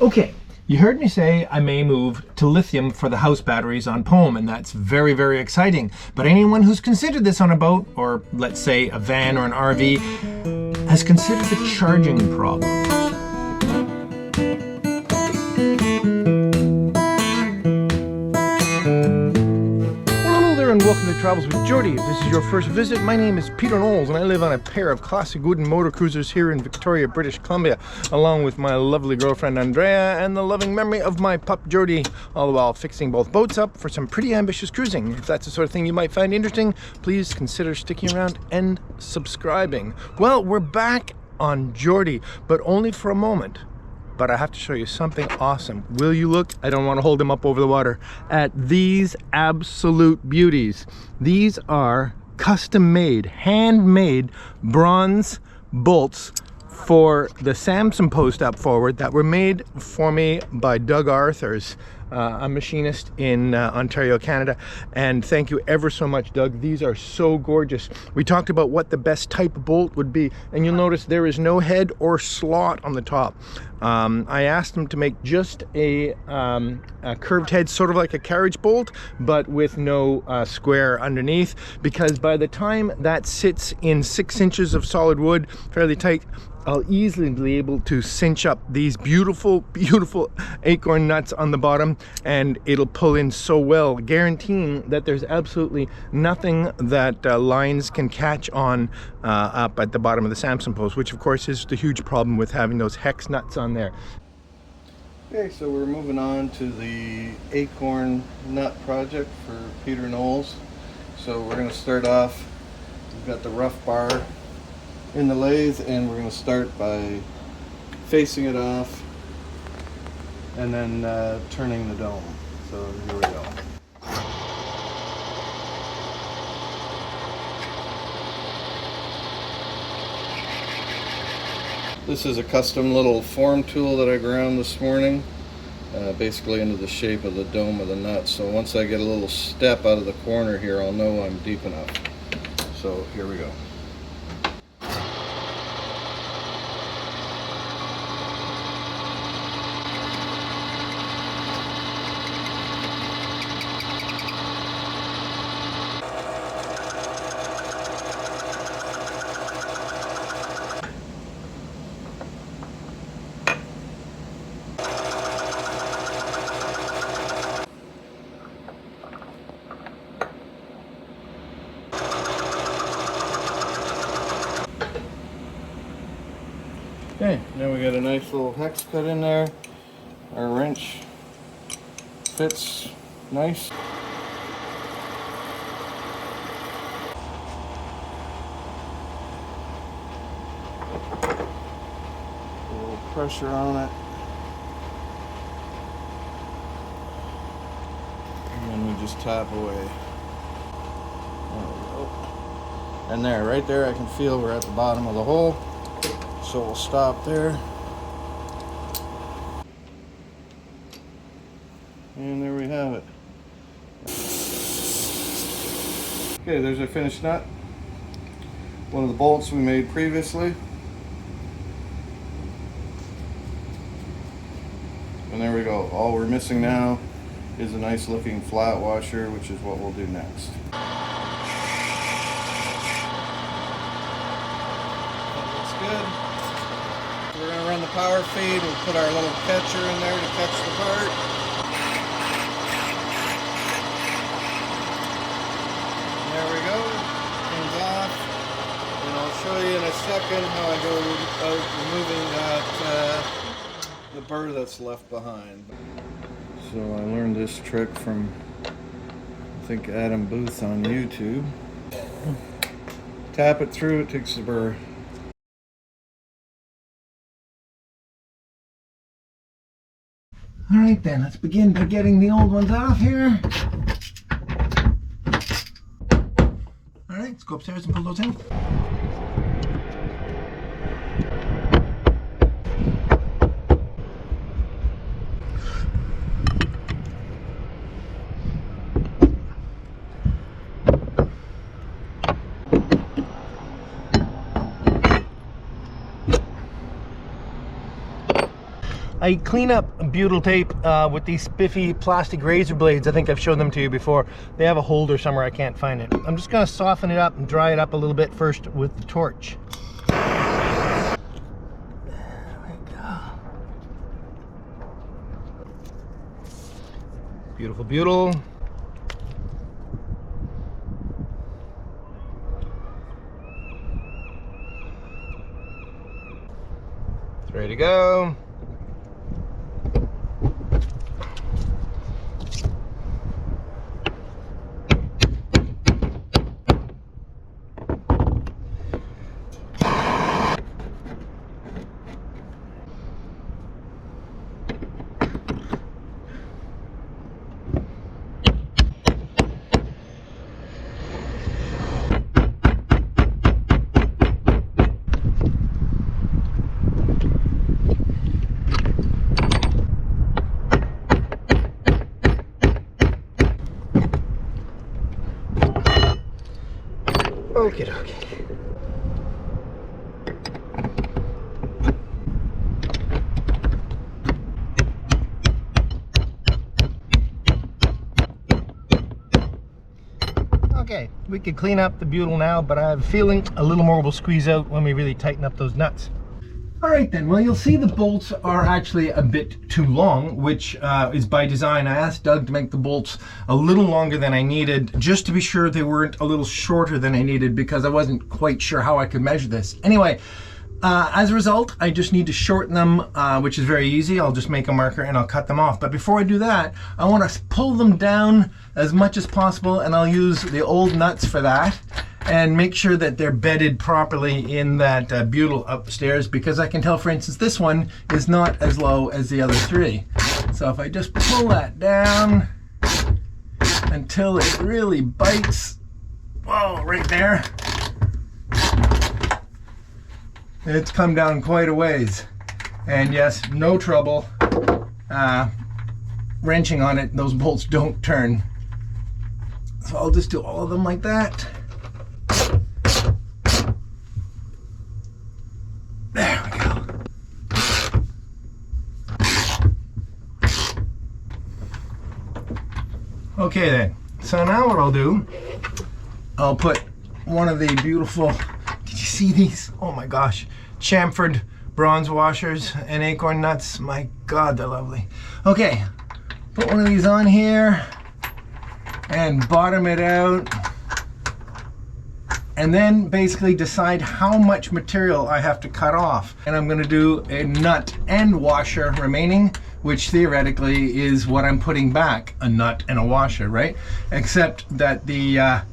Okay, you heard me say I may move to lithium for the house batteries on Pome, and that's very, very exciting. But anyone who's considered this on a boat, or let's say a van or an RV, has considered the charging problem. And welcome to Travels with Geordie. If this is your first visit, my name is Peter Knowles and I live on a pair of classic wooden motor cruisers here in Victoria, British Columbia, along with my lovely girlfriend Andrea and the loving memory of my pup Geordie, all the while fixing both boats up for some pretty ambitious cruising. If that's the sort of thing you might find interesting, please consider sticking around and subscribing. Well, we're back on Geordie, but only for a moment. But I have to show you something awesome. Will you look? I don't want to hold them up over the water. At these absolute beauties. These are custom made, handmade bronze bolts for the Samson post up forward that were made for me by Doug Arthurs, a machinist in Ontario, Canada. And thank you ever so much, Doug. These are so gorgeous. We talked about what the best type of bolt would be, and you'll notice there is no head or slot on the top. I asked him to make just a curved head, sort of like a carriage bolt, but with no square underneath, because by the time that sits in 6 inches of solid wood, fairly tight, I'll easily be able to cinch up these beautiful, beautiful acorn nuts on the bottom, and it'll pull in so well, guaranteeing that there's absolutely nothing that lines can catch on up at the bottom of the Samson post, which of course is the huge problem with having those hex nuts on there. Okay, so we're moving on to the acorn nut project for Peter Knowles. So we're going to start off, we've got the rough bar in the lathe, and we're going to start by facing it off and then turning the dome. So here we go. This is a custom little form tool that I ground this morning, basically into the shape of the dome of the nut. So once I get a little step out of the corner here, I'll know I'm deep enough. So here we go. Okay, now we got a nice little hex cut in there. Our wrench fits nice. A little pressure on it. And then we just tap away. There we go. And there, right there, I can feel we're at the bottom of the hole. So we'll stop there. And there we have it. Okay, there's our finished nut. One of the bolts we made previously. And there we go. All we're missing now is a nice looking flat washer, which is what we'll do next. That looks good. We're going to run the power feed. We'll put our little catcher in there to catch the part. And there we go. Comes off. And I'll show you in a second how I go out removing that the burr that's left behind. So I learned this trick from, I think, Adam Booth on YouTube. Tap it through, it takes the burr. All right then, let's begin by getting the old ones off here. All right, let's go upstairs and pull those in. I clean up butyl tape with these spiffy plastic razor blades. I think I've shown them to you before. They have a holder somewhere, I can't find it. I'm just gonna soften it up and dry it up a little bit first with the torch. There we go. Beautiful butyl. It's ready to go. Okie dokie. Okay, we could clean up the butyl now, but I have a feeling a little more will squeeze out when we really tighten up those nuts. All right then, well, you'll see the bolts are actually a bit too long, which is by design. I asked Doug to make the bolts a little longer than I needed, just to be sure they weren't a little shorter than I needed, because I wasn't quite sure how I could measure this. Anyway, as a result, I just need to shorten them, which is very easy. I'll just make a marker and I'll cut them off. But before I do that, I want to pull them down as much as possible, and I'll use the old nuts for that, and make sure that they're bedded properly in that butyl upstairs, because I can tell, for instance, this one is not as low as the other three. So if I just pull that down until it really bites, whoa, right there, it's come down quite a ways. And yes, no trouble wrenching on it. Those bolts don't turn. So I'll just do all of them like that. There we go. Okay then, so now what I'll do, I'll put one of the beautiful, did you see these? Oh my gosh, chamfered bronze washers and acorn nuts. My God, they're lovely. Okay, put one of these on here and bottom it out. And then basically decide how much material I have to cut off. And I'm gonna do a nut and washer remaining, which theoretically is what I'm putting back, a nut and a washer, right? Except that the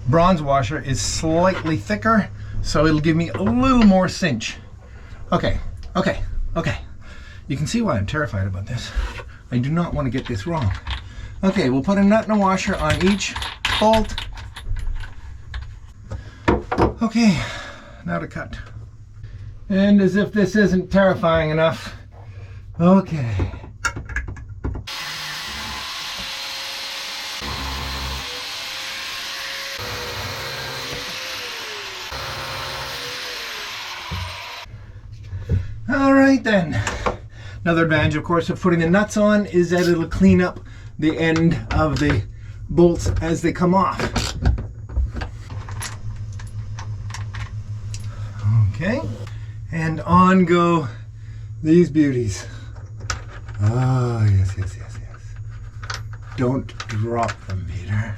bronze washer is slightly thicker, so it'll give me a little more cinch. Okay, okay, okay. You can see why I'm terrified about this. I do not want to get this wrong. Okay, we'll put a nut and a washer on each bolt. Okay, now to cut. And as if this isn't terrifying enough, okay. All right then. Another advantage, of course, of putting the nuts on is that it'll clean up the end of the bolts as they come off. Okay, and on go these beauties. Ah, yes, yes, yes, yes. Don't drop them, Peter.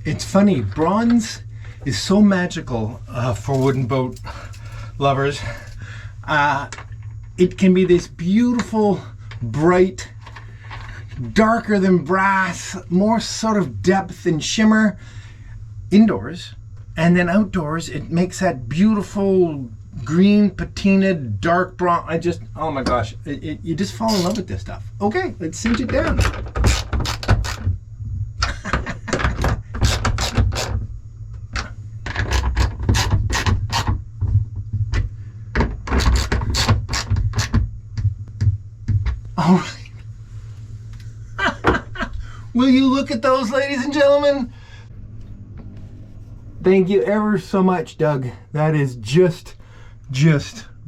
It's funny, bronze is so magical for wooden boat lovers. It can be this beautiful, bright, darker than brass, more sort of depth and shimmer indoors, and then outdoors it makes that beautiful green patinaed dark bronze. Oh my gosh, you just fall in love with this stuff. Okay, let's cinch it down. All right. Will you look at those, ladies and gentlemen? Thank you ever so much, Doug. That is just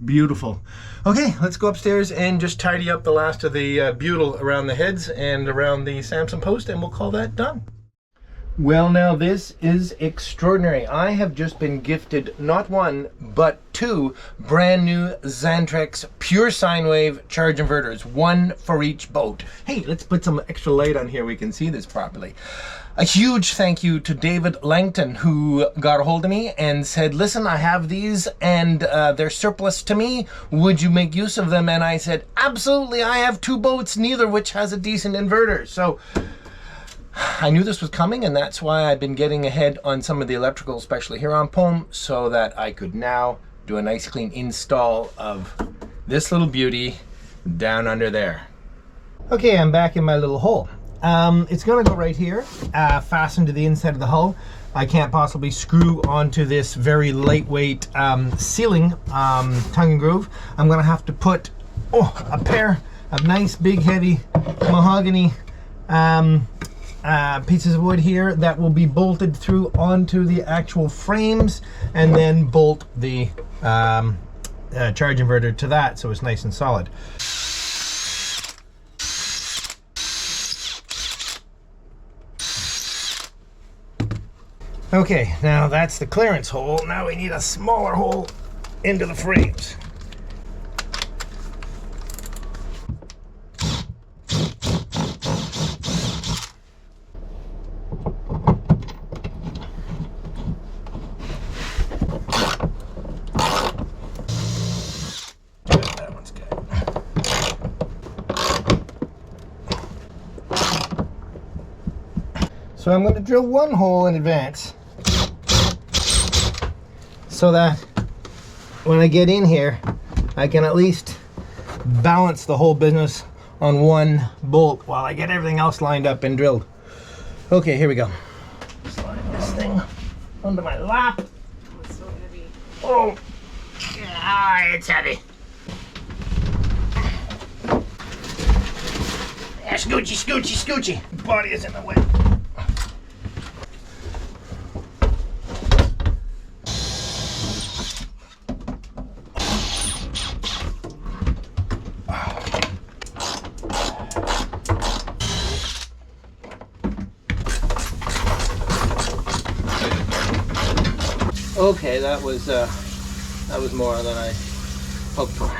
beautiful. Okay, let's go upstairs and just tidy up the last of the butyl around the heads and around the Samson post, and we'll call that done. Well, now this is extraordinary. I have just been gifted not one, but two brand new Xantrex pure sine wave charge inverters, one for each boat. Hey, let's put some extra light on here, we can see this properly. A huge thank you to David Langton, who got a hold of me and said, listen, I have these and they're surplus to me. Would you make use of them? And I said, absolutely, I have two boats, neither of which has a decent inverter. So I knew this was coming, and that's why I've been getting ahead on some of the electrical, especially here on Pome, so that I could now do a nice clean install of this little beauty down under there. Okay, I'm back in my little hole. It's gonna go right here, fastened to the inside of the hull. I can't possibly screw onto this very lightweight ceiling tongue and groove. I'm gonna have to put a pair of nice big heavy mahogany pieces of wood here that will be bolted through onto the actual frames, and then bolt the charge inverter to that so it's nice and solid. Okay, now that's the clearance hole. Now we need a smaller hole into the frames. That one's good. So I'm going to drill one hole in advance, so that when I get in here, I can at least balance the whole business on one bolt while I get everything else lined up and drilled. Okay, here we go. Slide this thing onto my lap. Oh, it's so heavy. Oh, yeah, it's heavy. Yeah, scoochy, scoochy, scoochy. The body is in the way. Okay, that was more than I hoped for.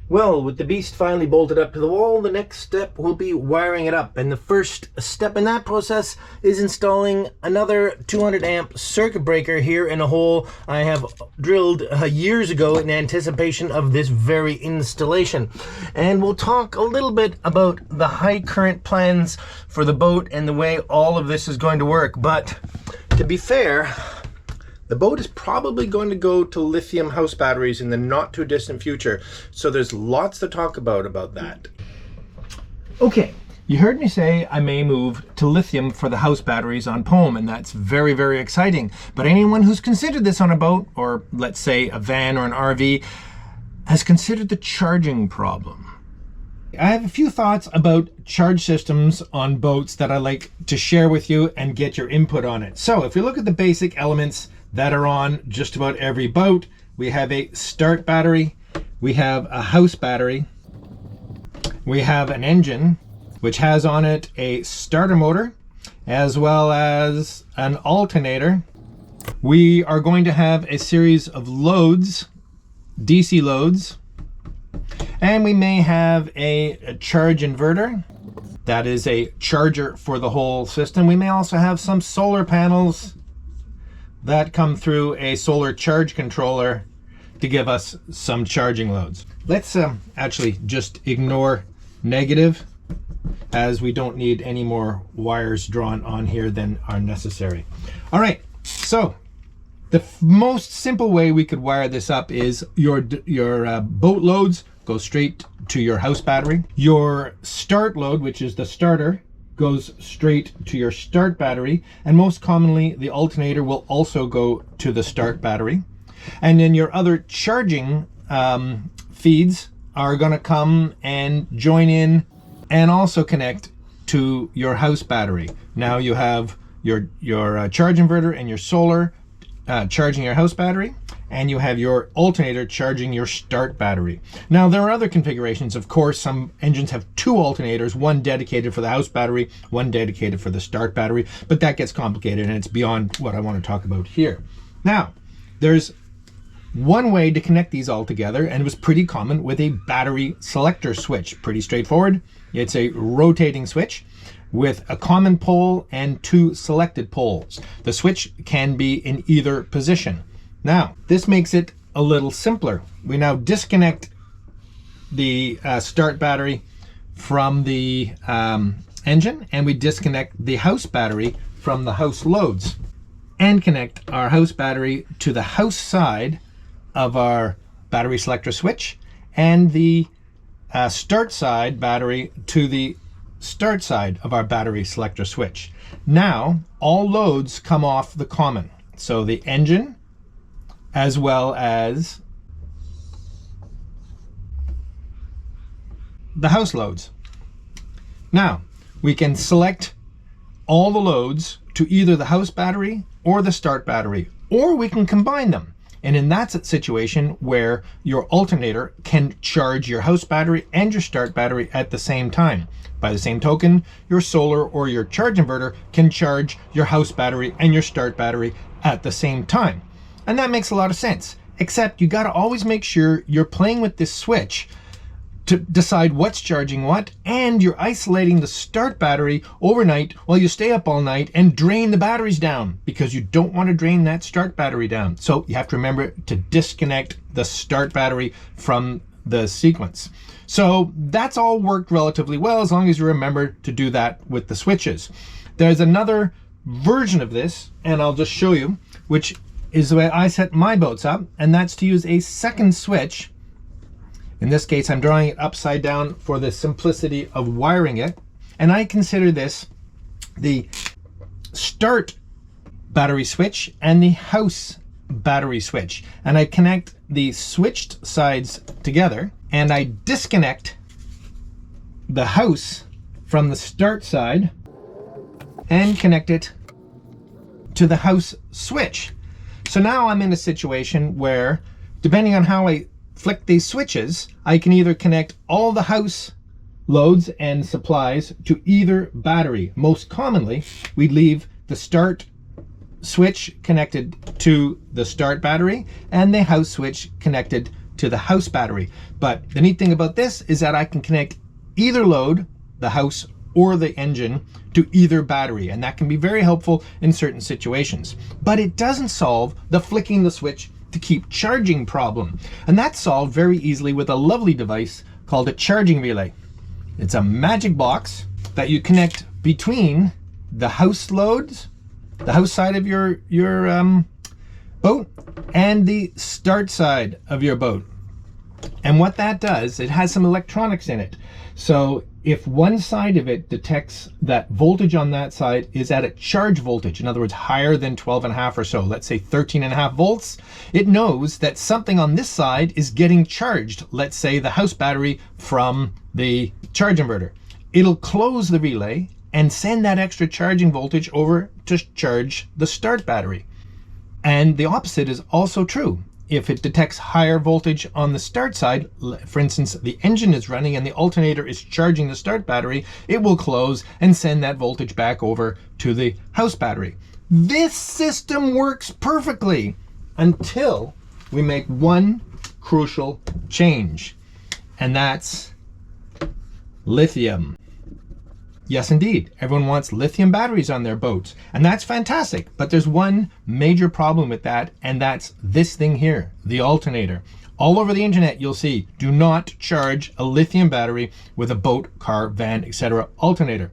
Well, with the beast finally bolted up to the wall, the next step will be wiring it up. And the first step in that process is installing another 200 amp circuit breaker here in a hole I have drilled years ago in anticipation of this very installation. And we'll talk a little bit about the high current plans for the boat and the way all of this is going to work. But to be fair, the boat is probably going to go to lithium house batteries in the not too distant future. So there's lots to talk about that. Okay, you heard me say I may move to lithium for the house batteries on Pome, and that's very, very exciting. But anyone who's considered this on a boat, or let's say a van or an RV, has considered the charging problem. I have a few thoughts about charge systems on boats that I like to share with you and get your input on it. So if we look at the basic elements that are on just about every boat, we have a start battery, we have a house battery, we have an engine which has on it a starter motor as well as an alternator. We are going to have a series of loads, DC loads, and we may have a charge inverter. That is a charger for the whole system. We may also have some solar panels that come through a solar charge controller to give us some charging loads. Let's actually just ignore negative, as we don't need any more wires drawn on here than are necessary. All right, so the most simple way we could wire this up is your boat loads go straight to your house battery. Your start load, which is the starter, goes straight to your start battery, and most commonly the alternator will also go to the start battery. And then your other charging feeds are going to come and join in and also connect to your house battery. Now you have your charge inverter and your solar charging your house battery, and you have your alternator charging your start battery. Now, there are other configurations. Of course, some engines have two alternators, one dedicated for the house battery, one dedicated for the start battery, but that gets complicated and it's beyond what I want to talk about here. Now, there's one way to connect these all together, and it was pretty common with a battery selector switch. Pretty straightforward. It's a rotating switch with a common pole and two selected poles. The switch can be in either position. Now, this makes it a little simpler. We now disconnect the start battery from the engine, and we disconnect the house battery from the house loads, and connect our house battery to the house side of our battery selector switch, and the start side battery to the start side of our battery selector switch. Now, all loads come off the common. So the engine, as well as the house loads. Now, we can select all the loads to either the house battery or the start battery, or we can combine them. And in that situation where your alternator can charge your house battery and your start battery at the same time. By the same token, your solar or your charge inverter can charge your house battery and your start battery at the same time. And that makes a lot of sense, except you got to always make sure you're playing with this switch to decide what's charging what, and you're isolating the start battery overnight while you stay up all night and drain the batteries down, because you don't want to drain that start battery down. So you have to remember to disconnect the start battery from the sequence. So that's all worked relatively well, as long as you remember to do that with the switches. There's another version of this, and I'll just show you, which is the way I set my boats up, and that's to use a second switch. In this case, I'm drawing it upside down for the simplicity of wiring it. And I consider this the start battery switch and the house battery switch. And I connect the switched sides together, and I disconnect the house from the start side and connect it to the house switch. So now I'm in a situation where, depending on how I flick these switches, I can either connect all the house loads and supplies to either battery. Most commonly, we leave the start switch connected to the start battery and the house switch connected to the house battery. But the neat thing about this is that I can connect either load, the house or the engine, to either battery, and that can be very helpful in certain situations. But it doesn't solve the flicking the switch to keep charging problem. And that's solved very easily with a lovely device called a charging relay. It's a magic box that you connect between the house loads, the house side of your boat, and the start side of your boat. And what that does, it has some electronics in it. So if one side of it detects that voltage on that side is at a charge voltage, in other words, higher than 12.5 or so, let's say 13.5 volts, it knows that something on this side is getting charged, let's say the house battery from the charge inverter. It'll close the relay and send that extra charging voltage over to charge the start battery. And the opposite is also true. If it detects higher voltage on the start side, for instance, the engine is running and the alternator is charging the start battery, it will close and send that voltage back over to the house battery. This system works perfectly until we make one crucial change, and that's lithium. Yes, indeed. Everyone wants lithium batteries on their boats, and that's fantastic. But there's one major problem with that, and that's this thing here, the alternator. All over the internet, you'll see, do not charge a lithium battery with a boat, car, van, etc. alternator,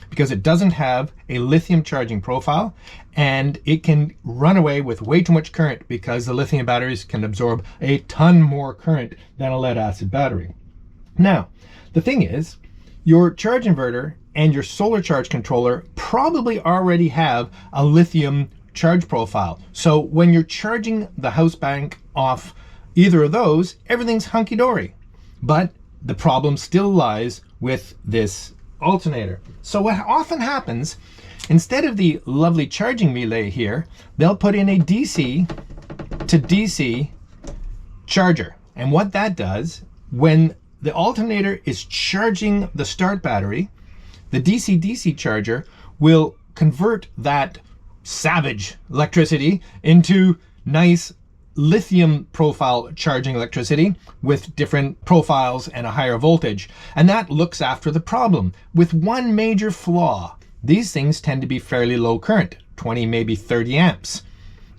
because it doesn't have a lithium charging profile, and it can run away with way too much current because the lithium batteries can absorb a ton more current than a lead acid battery. Now, the thing is, your charge inverter and your solar charge controller probably already have a lithium charge profile. So when you're charging the house bank off either of those, everything's hunky-dory. But the problem still lies with this alternator. So what often happens Instead of the lovely charging relay here, they'll put in a DC to DC charger. And what that does, when the alternator is charging the start battery, the DC-DC charger will convert that savage electricity into nice lithium profile charging electricity with different profiles and a higher voltage. And that looks after the problem with one major flaw. These things tend to be fairly low current, 20, maybe 30 amps.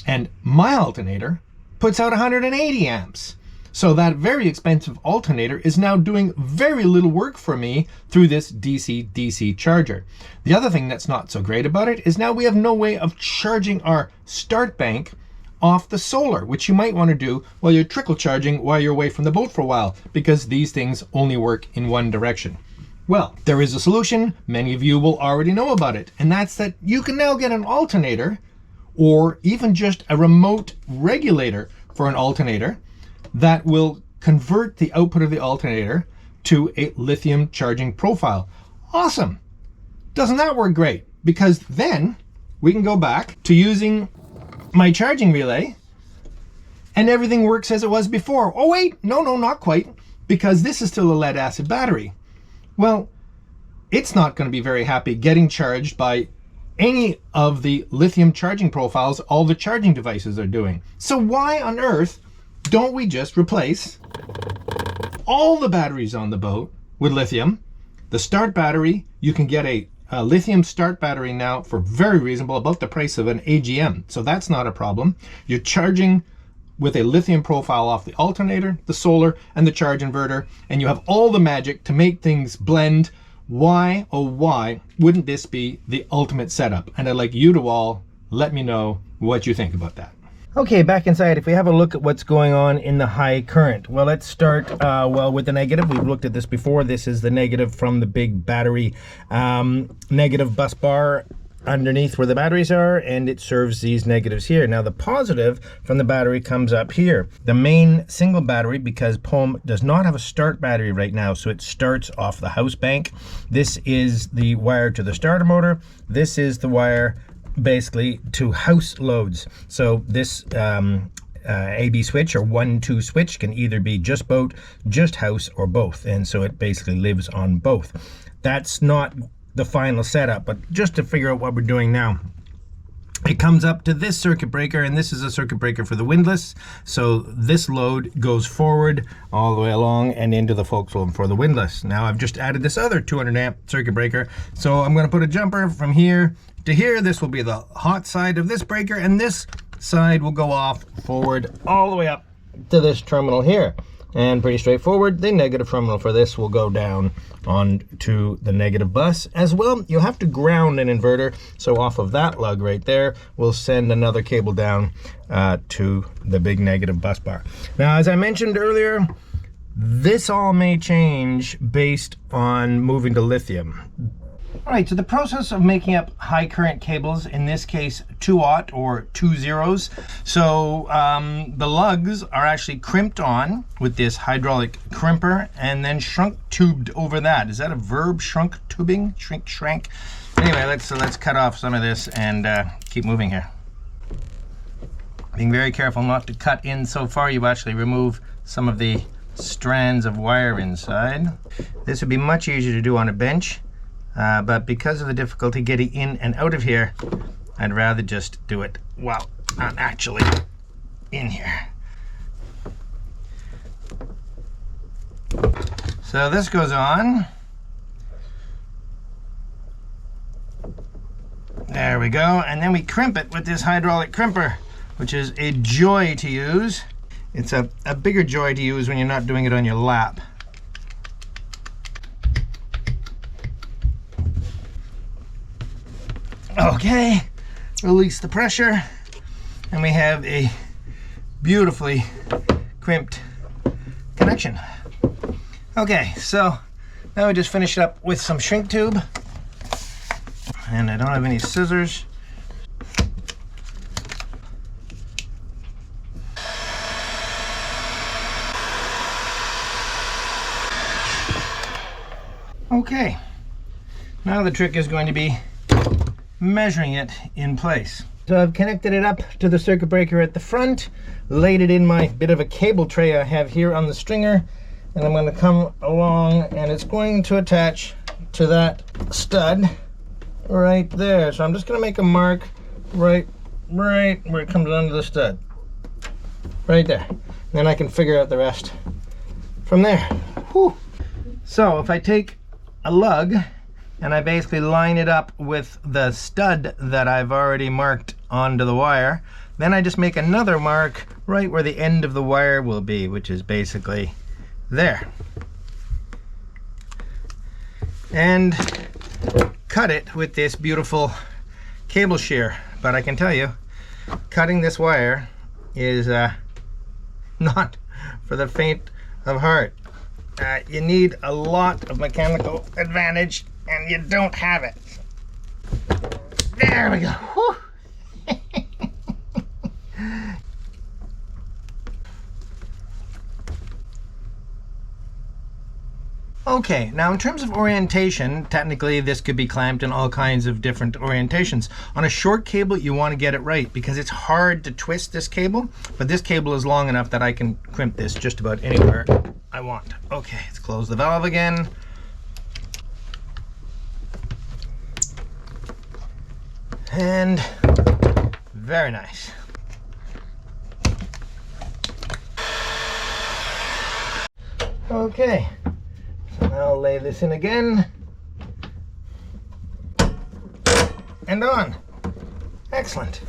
And my alternator puts out 180 amps. So that very expensive alternator is now doing very little work for me through this DC-DC charger. The other thing that's not so great about it is now we have no way of charging our start bank off the solar, which you might want to do while you're trickle charging while you're away from the boat for a while, because these things only work in one direction. Well, there is a solution. Many of you will already know about it, and that's that you can now get an alternator, or even just a remote regulator for an alternator, that will convert the output of the alternator to a lithium charging profile. Awesome. Doesn't that work great? Because then we can go back to using my charging relay and everything works as it was before. Oh wait, no, not quite, because this is still a lead acid battery. Well, it's not going to be very happy getting charged by any of the lithium charging profiles all the charging devices are doing. So why on earth don't we just replace all the batteries on the boat with lithium? The start battery, you can get a lithium start battery now for very reasonable, about the price of an AGM. So that's not a problem. You're charging with a lithium profile off the alternator, the solar, and the charge inverter, and you have all the magic to make things blend. Why, oh why, wouldn't this be the ultimate setup? And I'd like you to all let me know what you think about that. Okay, back inside, if we have a look at what's going on in the high current. Well, let's start with the negative. We've looked at this before. This is the negative from the big battery negative bus bar underneath where the batteries are, and it serves these negatives here. Now the positive from the battery comes up here. The main single battery, because POEM does not have a start battery right now, so it starts off the house bank. This is the wire to the starter motor. This is the wire basically to house loads. So this AB switch or 1-2 switch can either be just boat, just house, or both, and so it basically lives on both. That's not the final setup, but just to figure out what we're doing now, it comes up to this circuit breaker, and this is a circuit breaker for the windlass. So this load goes forward all the way along and into the forecastle for the windlass. Now I've just added this other 200 amp circuit breaker, so I'm going to put a jumper from here to here. This will be the hot side of this breaker, and this side will go off forward all the way up to this terminal here. And pretty straightforward, the negative terminal for this will go down onto the negative bus. As well, you'll have to ground an inverter, so off of that lug right there, we'll send another cable down to the big negative bus bar. Now, as I mentioned earlier, this all may change based on moving to lithium. All right, so the process of making up high current cables, in this case 2-aught or 2 zeros. So the lugs are actually crimped on with this hydraulic crimper and then shrunk tubed over that. Is that a verb, shrunk tubing? Shrink, shrank? Anyway, let's cut off some of this and keep moving here. Being very careful not to cut in so far you actually remove some of the strands of wire inside. This would be much easier to do on a bench. But because of the difficulty getting in and out of here, I'd rather just do it while I'm actually in here. So this goes on. There we go. And then we crimp it with this hydraulic crimper, which is a joy to use. It's a bigger joy to use when you're not doing it on your lap. Okay, release the pressure, and we have a beautifully crimped connection. Okay, so now we just finish it up with some shrink tube, and I don't have any scissors. Okay, now the trick is going to be measuring it in place. So I've connected it up to the circuit breaker at the front, laid it in my bit of a cable tray I have here on the stringer, and I'm going to come along and it's going to attach to that stud right there. So I'm just going to make a mark right where it comes onto the stud. Right there. Then I can figure out the rest from there. Whew. So if I take a lug and I basically line it up with the stud that I've already marked onto the wire, then I just make another mark right where the end of the wire will be, which is basically there. And cut it with this beautiful cable shear. But I can tell you, cutting this wire is not for the faint of heart. You need a lot of mechanical advantage, and you don't have it. There we go. Whew. Okay, now in terms of orientation, technically this could be clamped in all kinds of different orientations. On a short cable, you want to get it right because it's hard to twist this cable, but this cable is long enough that I can crimp this just about anywhere I want. Okay, let's close the valve again. And very nice. Okay. I'll lay this in again. And on. Excellent.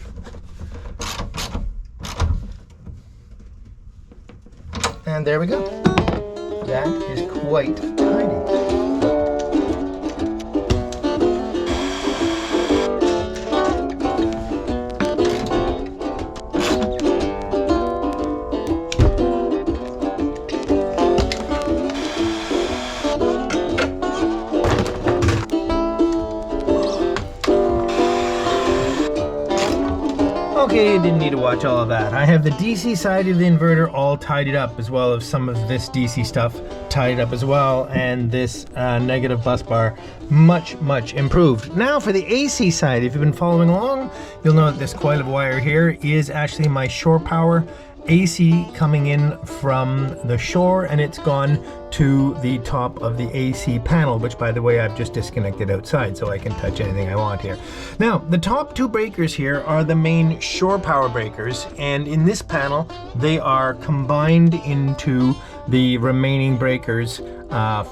And there we go. That is quite tidy. Okay, you didn't need to watch all of that. I have the DC side of the inverter all tidied up, as well as some of this DC stuff tidied up as well, and this negative bus bar much improved. Now for the AC side, if you've been following along, you'll know that this coil of wire here is actually my shore power AC coming in from the shore, and it's gone to the top of the AC panel, which by the way I've just disconnected outside so I can touch anything I want here. Now the top two breakers here are the main shore power breakers, and in this panel they are combined into the remaining breakers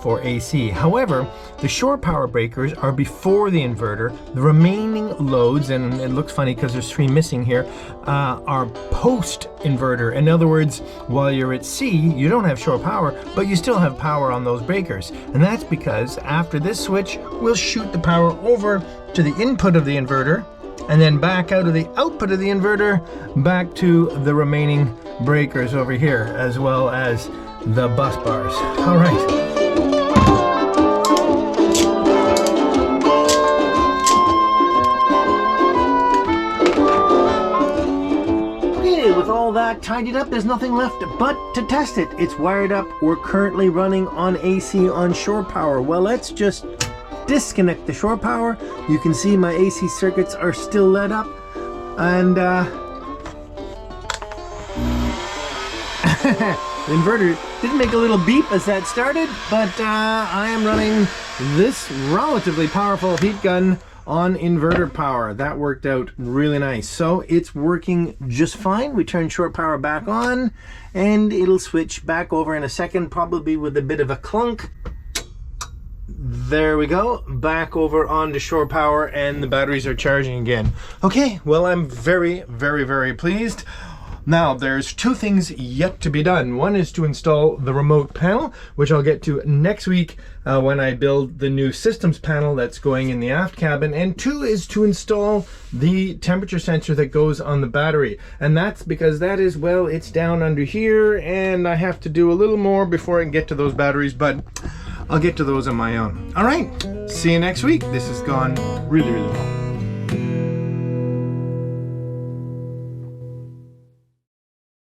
for AC. However, the shore power breakers are before the inverter. The remaining loads, and it looks funny because there's three missing here, are post inverter. In other words, while you're at C, you don't have shore power, but you still have power on those breakers. And that's because after this switch, we'll shoot the power over to the input of the inverter, and then back out of the output of the inverter, back to the remaining breakers over here, as well as the bus bars. All right. With all that tidied up, there's nothing left but to test it. It's wired up. We're currently running on AC on shore power. Well, let's just disconnect the shore power. You can see my AC circuits are still lit up, and the inverter didn't make a little beep as that started, but I am running this relatively powerful heat gun on inverter power. That worked out really nice. So it's working just fine. We turn shore power back on and it'll switch back over in a second, probably with a bit of a clunk. There we go, back over onto shore power, and the batteries are charging again. Okay, well, I'm very pleased. Now, there's two things yet to be done. One is to install the remote panel, which I'll get to next week when I build the new systems panel that's going in the aft cabin. And two is to install the temperature sensor that goes on the battery. And that's because that is, well, it's down under here, and I have to do a little more before I can get to those batteries, but I'll get to those on my own. All right, see you next week. This has gone really well.